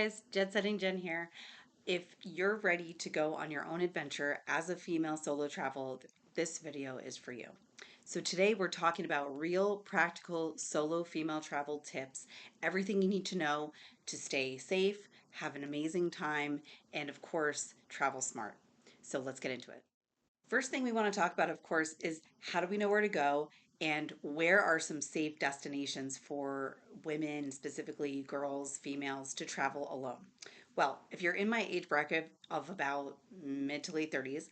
guys, Jet Setting Jen here. If you're ready to go on your own adventure as a female solo travel, this video is for you. So today we're talking about real practical solo female travel tips, everything you need to know to stay safe, have an amazing time, and of course, travel smart. So let's get into it. First thing we want to talk about, of course, is how do we know where to go and where are some safe destinations for women, specifically girls, females, to travel alone? Well, if you're in my age bracket of about mid to late 30s,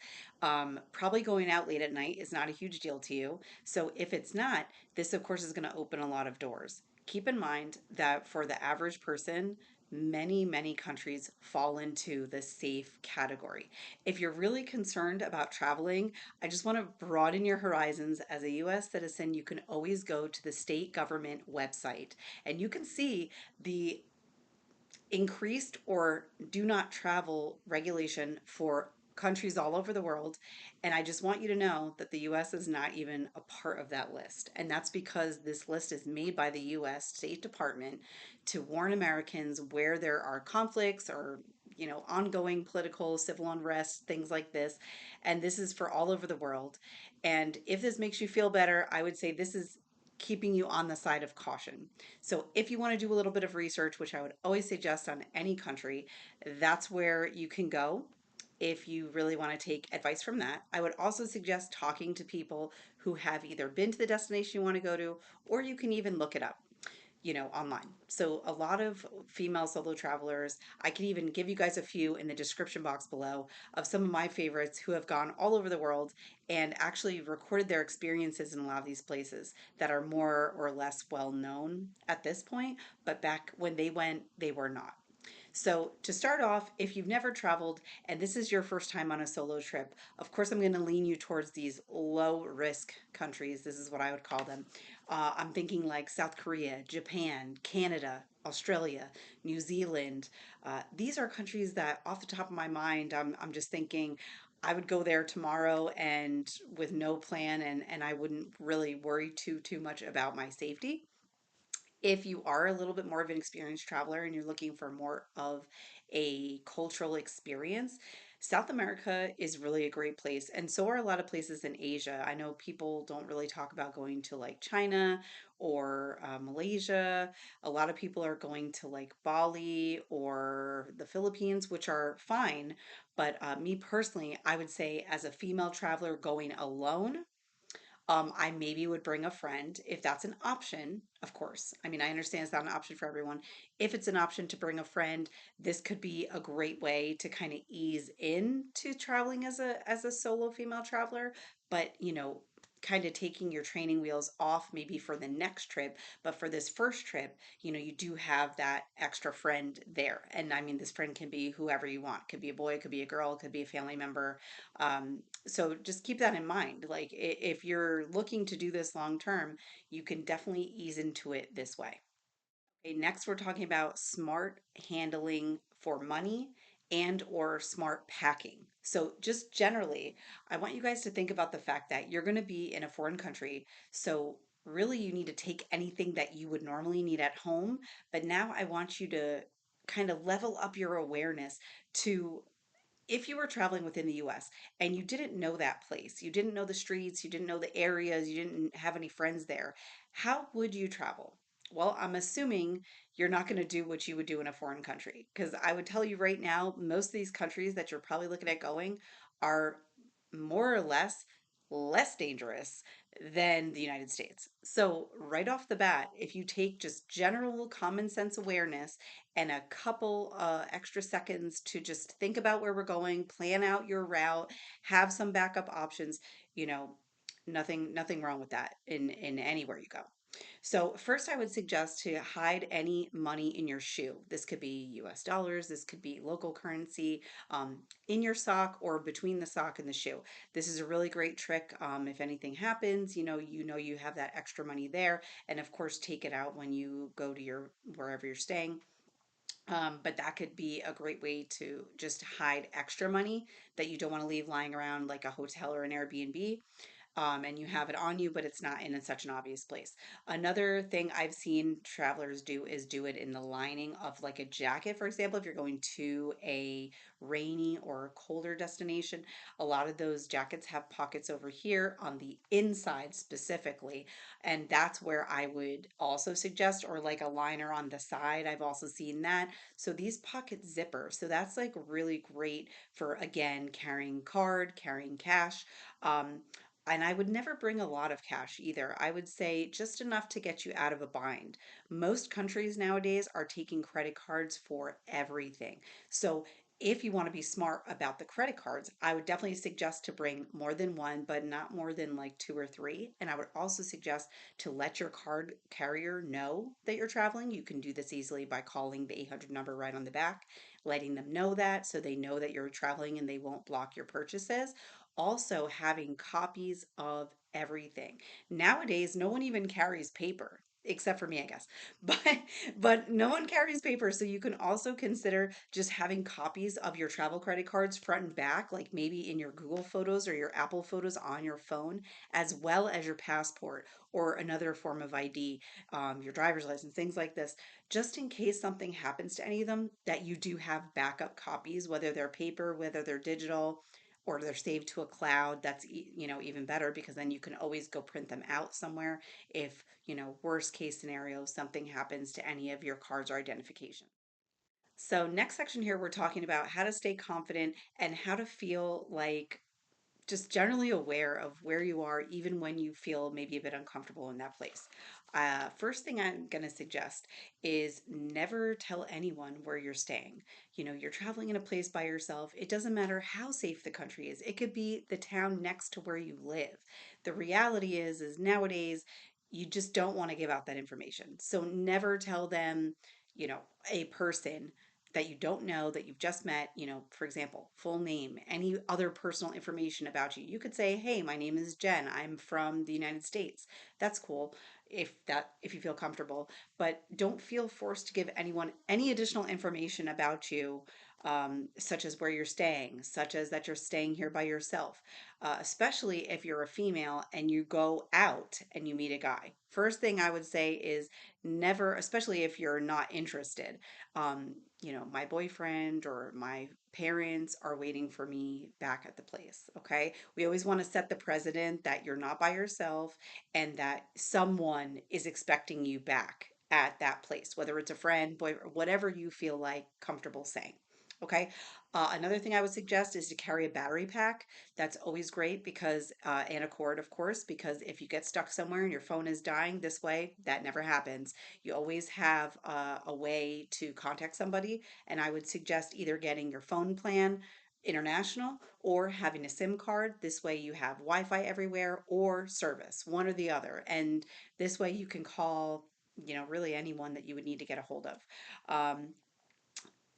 probably going out late at night is not a huge deal to you. So if it's not, this of course is going to open a lot of doors. Keep in mind that for the average person, many countries fall into the safe category. If you're really concerned about traveling, I just want to broaden your horizons. As a US citizen, you can always go to the state government website and you can see the increased or do not travel regulation for countries all over the world. And I just want you to know that the US is not even a part of that list. And that's because this list is made by the US State Department to warn Americans where there are conflicts or ongoing political, civil unrest, things like this. And this is for all over the world. And if this makes you feel better, I would say this is keeping you on the side of caution. So if you want to do a little bit of research, which I would always suggest on any country, that's where you can go if you really want to take advice from that. I would also suggest talking to people who have either been to the destination you want to go to, or you can even look it up, online. So a lot of female solo travelers, I can even give you guys a few in the description box below of some of my favorites who have gone all over the world and actually recorded their experiences in a lot of these places that are more or less well known at this point, but back when they went, they were not. So, to start off, if you've never traveled and this is your first time on a solo trip, of course, I'm going to lean you towards these low risk countries. This is what I would call them. I'm thinking like South Korea, Japan, Canada, Australia, New Zealand. These are countries that, off the top of my mind, I'm just thinking I would go there tomorrow and with no plan, and I wouldn't really worry too much about my safety. If you are a little bit more of an experienced traveler and you're looking for more of a cultural experience, South America is really a great place. And so are a lot of places in Asia. I know people don't really talk about going to like China or Malaysia. A lot of people are going to like Bali or the Philippines, which are fine. But me personally, I would say as a female traveler going alone, I maybe would bring a friend if that's an option, of course. I mean, I understand it's not an option for everyone. If it's an option to bring a friend, this could be a great way to kind of ease into traveling as a solo female traveler, but kind of taking your training wheels off maybe for the next trip, but for this first trip, you do have that extra friend there. And I mean, this friend can be whoever you want. Could be a boy, could be a girl, could be a family member. So just keep that in mind. Like if you're looking to do this long term, you can definitely ease into it this way. Okay, next we're talking about smart handling for money and or smart packing. So just generally, I want you guys to think about the fact that you're going to be in a foreign country. So really you need to take anything that you would normally need at home, but now I want you to kind of level up your awareness to if you were traveling within the US and you didn't know that place, you didn't know the streets, you didn't know the areas, you didn't have any friends there, how would you travel? Well, I'm assuming you're not going to do what you would do in a foreign country because I would tell you right now, most of these countries that you're probably looking at going are more or less dangerous than the United States. So, right off the bat, if you take just general common sense awareness and a couple extra seconds to just think about where we're going, plan out your route, have some backup options, you know, nothing wrong with that in anywhere you go. So first I would suggest to hide any money in your shoe. This could be US dollars, this could be local currency, in your sock or between the sock and the shoe. This is a really great trick. If anything happens, you know you have that extra money there, and of course take it out when you go to your wherever you're staying. But that could be a great way to just hide extra money that you don't want to leave lying around like a hotel or an Airbnb. and you have it on you, but it's not in such an obvious place. Another thing I've seen travelers do is do it in the lining of like a jacket. For example, if you're going to a rainy or colder destination, a lot of those jackets have pockets over here on the inside specifically. And that's where I would also suggest, or like a liner on the side. I've also seen that. So these pockets zipper. So that's like really great for, again, carrying card, carrying cash. Um, and I would never bring a lot of cash either. I would say just enough to get you out of a bind. Most countries nowadays are taking credit cards for everything. So if you want to be smart about the credit cards, I would definitely suggest to bring more than one, but not more than like two or three. And I would also suggest to let your card carrier know that you're traveling. You can do this easily by calling the 800 number right on the back, letting them know that so they know that you're traveling and they won't block your purchases. Also, having copies of everything. Nowadays, no one even carries paper. Except for me, I guess. But no one carries paper, so you can also consider just having copies of your travel credit cards front and back, like maybe in your Google Photos or your Apple Photos on your phone, as well as your passport or another form of ID, your driver's license, things like this, just in case something happens to any of them, that you do have backup copies, whether they're paper, whether they're digital, or they're saved to a cloud. That's even better, because then you can always go print them out somewhere if, worst case scenario, something happens to any of your cards or identification. So next section here, we're talking about how to stay confident and how to feel like just generally aware of where you are, even when you feel maybe a bit uncomfortable in that place. First thing I'm going to suggest is never tell anyone where you're staying. You're traveling in a place by yourself. It doesn't matter how safe the country is. It could be the town next to where you live. The reality is nowadays you just don't want to give out that information. So never tell them, you know, a person that you don't know, that you've just met, for example, full name, any other personal information about you. You could say, "Hey, my name is Jen. I'm from the United States." That's cool if you feel comfortable, but don't feel forced to give anyone any additional information about you, such as where you're staying, such as that you're staying here by yourself, especially if you're a female and you go out and you meet a guy. First thing I would say is never, especially if you're not interested, my boyfriend or my parents are waiting for me back at the place. Okay. We always want to set the precedent that you're not by yourself and that someone is expecting you back at that place, whether it's a friend, boy, whatever you feel like comfortable saying. Okay. Another thing I would suggest is to carry a battery pack. That's always great because, and a cord, of course, because if you get stuck somewhere and your phone is dying this way, that never happens. You always have a way to contact somebody. And I would suggest either getting your phone plan international or having a SIM card. This way you have Wi-Fi everywhere or service, one or the other. And this way you can call, really anyone that you would need to get a hold of. Um,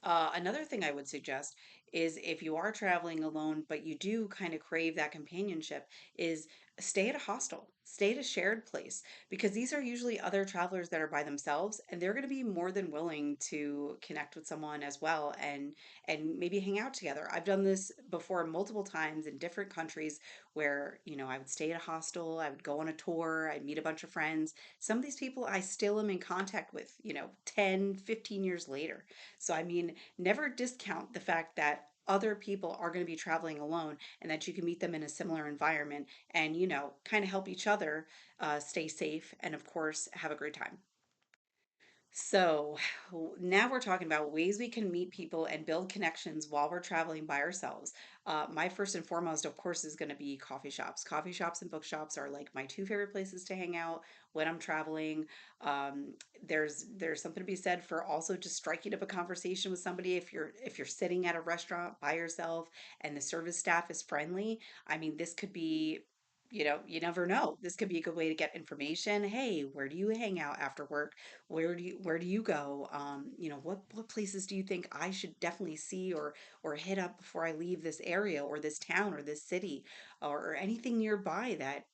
another thing I would suggest is if you are traveling alone, but you do kind of crave that companionship, is stay at a hostel, stay at a shared place, because these are usually other travelers that are by themselves, and they're going to be more than willing to connect with someone as well, and maybe hang out together. I've done this before multiple times in different countries where, I would stay at a hostel, I would go on a tour, I'd meet a bunch of friends. Some of these people I still am in contact with, 10, 15 years later. So, I mean, never discount the fact that other people are going to be traveling alone and that you can meet them in a similar environment and, kind of help each other stay safe and, of course, have a great time. So now we're talking about ways we can meet people and build connections while we're traveling by ourselves. My first and foremost, of course, is going to be coffee shops. Coffee shops and bookshops are like my two favorite places to hang out when I'm traveling. There's something to be said for also just striking up a conversation with somebody if you're sitting at a restaurant by yourself and the service staff is friendly. I mean, this could be. You never know. This could be a good way to get information. Hey, where do you hang out after work? Where do you go? What places do you think I should definitely see or hit up before I leave this area or this town or this city, or anything nearby that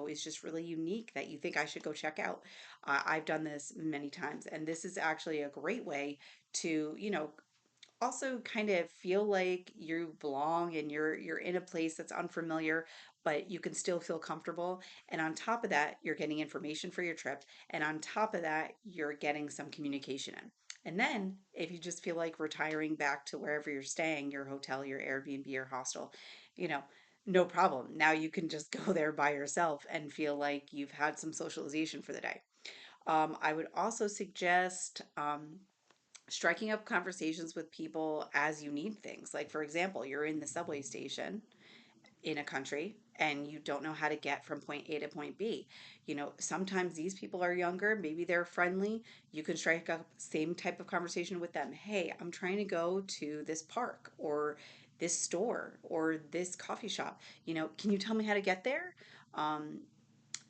is just really unique that you think I should go check out. I've done this many times, and this is actually a great way to also kind of feel like you belong and you're in a place that's unfamiliar, but you can still feel comfortable. And on top of that, you're getting information for your trip. And on top of that, you're getting some communication in. And then if you just feel like retiring back to wherever you're staying, your hotel, your Airbnb, your hostel, you know, no problem. Now you can just go there by yourself and feel like you've had some socialization for the day. I would also suggest striking up conversations with people as you need things. Like, for example, you're in the subway station in a country and you don't know how to get from point A to point B. Sometimes these people are younger, maybe they're friendly. You can strike up same type of conversation with them. Hey, I'm trying to go to this park or this store or this coffee shop. Can you tell me how to get there? Um,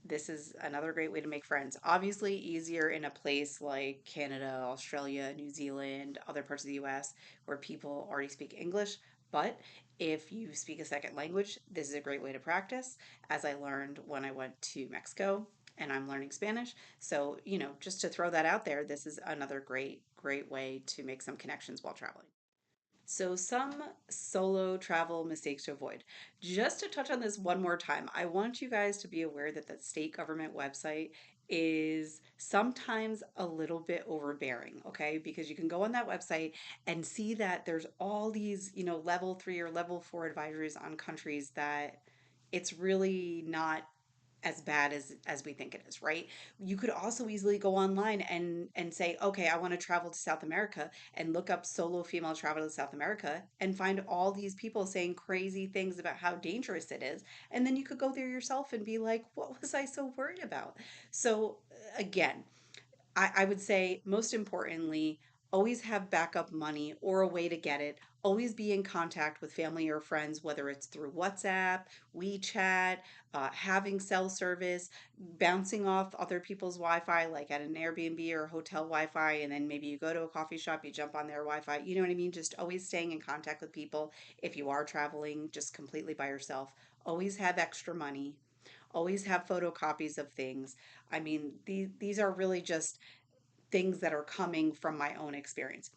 this is another great way to make friends. Obviously, easier in a place like Canada, Australia, New Zealand, other parts of the US where people already speak English. But if you speak a second language, this is a great way to practice, as I learned when I went to Mexico and I'm learning Spanish. So, just to throw that out there, this is another great way to make some connections while traveling. So, some solo travel mistakes to avoid. Just to touch on this one more time, I want you guys to be aware that the state government website is sometimes a little bit overbearing, okay? Because you can go on that website and see that there's all these, level 3 or level 4 advisories on countries that it's really not as bad as we think it is, right? You could also easily go online and say, okay, I want to travel to South America, and look up solo female travel to South America and find all these people saying crazy things about how dangerous it is. And then you could go there yourself and be like, what was I so worried about? So again, I would say most importantly, always have backup money or a way to get it. Always be in contact with family or friends, whether it's through WhatsApp, WeChat, having cell service, bouncing off other people's Wi-Fi, like at an Airbnb or hotel Wi-Fi, and then maybe you go to a coffee shop, you jump on their Wi-Fi. You know what I mean? Just always staying in contact with people. If you are traveling just completely by yourself, always have extra money. Always have photocopies of things. I mean, these are really just things that are coming from my own experience.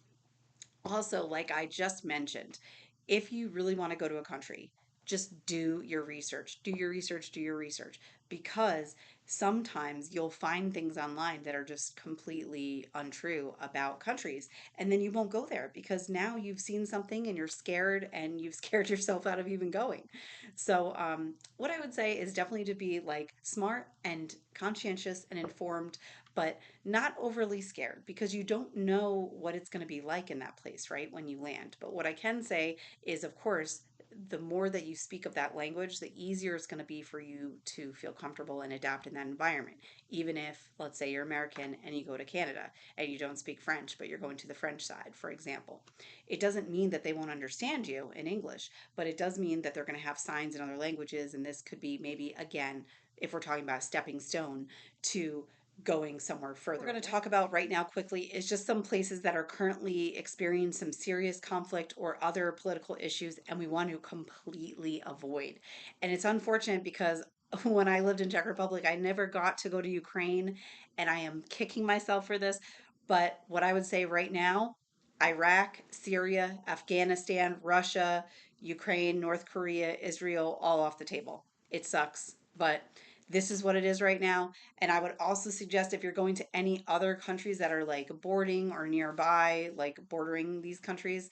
Also, like I just mentioned, if you really want to go to a country, just do your research. Do your research, do your research. Because sometimes you'll find things online that are just completely untrue about countries. And then you won't go there because now you've seen something and you're scared and you've scared yourself out of even going. So, what I would say is definitely to be like smart and conscientious and informed, but not overly scared because you don't know what it's going to be like in that place, right? When you land. But what I can say is, of course, the more that you speak of that language, the easier it's going to be for you to feel comfortable and adapt in that environment. Even if, let's say, you're American and you go to Canada and you don't speak French, but you're going to the French side, for example, it doesn't mean that they won't understand you in English, but it does mean that they're going to have signs in other languages. And this could be maybe, again, if we're talking about a stepping stone to going somewhere further. We're going to talk about right now quickly is just some places that are currently experiencing some serious conflict or other political issues and we want to completely avoid. And it's unfortunate because when I lived in Czech Republic, I never got to go to Ukraine and I am kicking myself for this. But what I would say right now, Iraq, Syria, Afghanistan, Russia, Ukraine, North Korea, Israel, all off the table. It sucks, but this is what it is right now. And I would also suggest if you're going to any other countries that are like bordering or nearby, like bordering these countries,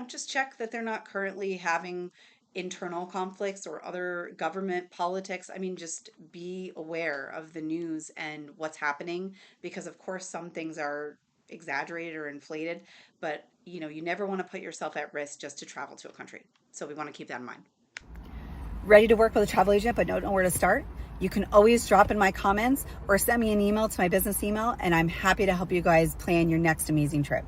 just check that they're not currently having internal conflicts or other government politics. I mean, just be aware of the news and what's happening because, of course, some things are exaggerated or inflated, but you never want to put yourself at risk just to travel to a country. So we want to keep that in mind. Ready to work with a travel agent but don't know where to start? You can always drop in my comments or send me an email to my business email, and I'm happy to help you guys plan your next amazing trip.